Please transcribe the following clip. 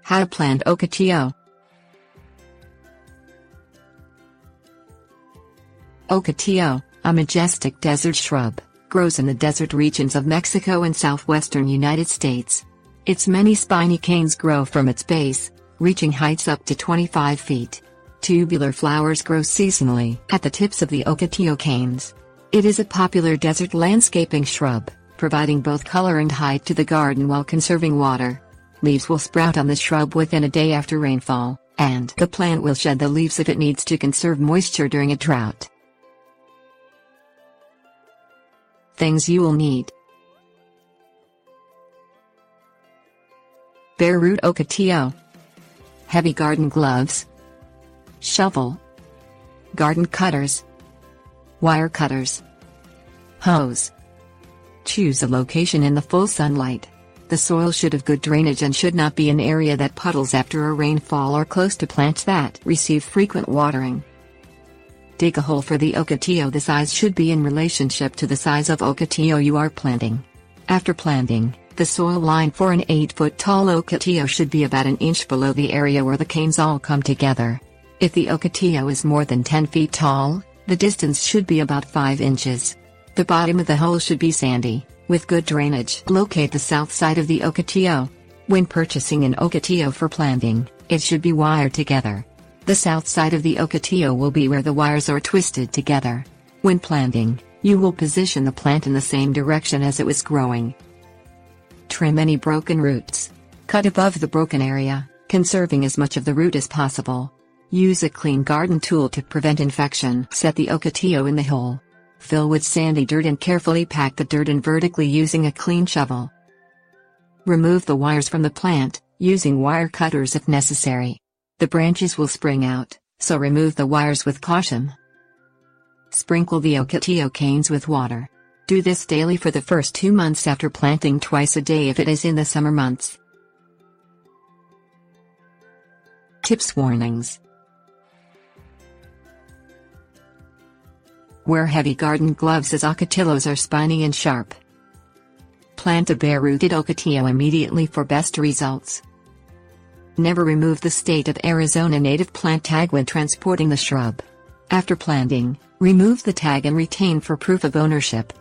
How to plant Ocotillo. Ocotillo, a majestic desert shrub, grows in the desert regions of Mexico and southwestern United States. Its many spiny canes grow from its base, reaching heights up to 25 feet. Tubular flowers grow seasonally at the tips of the Ocotillo canes. It is a popular desert landscaping shrub, providing both color and height to the garden while conserving water. Leaves will sprout on the shrub within a day after rainfall, and the plant will shed the leaves if it needs to conserve moisture during a drought. Things you will need: bare root Ocotillo, heavy garden gloves, shovel, garden cutters, wire cutters, hose. Choose a location in the full sunlight. The soil should have good drainage and should not be an area that puddles after a rainfall or close to plants that receive frequent watering. Dig a hole for the Ocotillo. The size should be in relationship to the size of Ocotillo you are planting. After planting, the soil line for an 8-foot-tall Ocotillo should be about an inch below the area where the canes all come together. If the Ocotillo is more than 10 feet tall, the distance should be about 5 inches. The bottom of the hole should be sandy, with good drainage. Locate the south side of the Ocotillo. When purchasing an Ocotillo for planting, it should be wired together. The south side of the Ocotillo will be where the wires are twisted together. When planting, you will position the plant in the same direction as it was growing. Trim any broken roots. Cut above the broken area, conserving as much of the root as possible. Use a clean garden tool to prevent infection. Set the Ocotillo in the hole. Fill with sandy dirt and carefully pack the dirt in vertically using a clean shovel. Remove the wires from the plant, using wire cutters if necessary. The branches will spring out, so remove the wires with caution. Sprinkle the Ocotillo canes with water. Do this daily for the first 2 months after planting, twice a day if it is in the summer months. Tips: warnings. Wear heavy garden gloves as Ocotillos are spiny and sharp. Plant a bare-rooted Ocotillo immediately for best results. Never remove the state of Arizona native plant tag when transporting the shrub. After planting, remove the tag and retain for proof of ownership.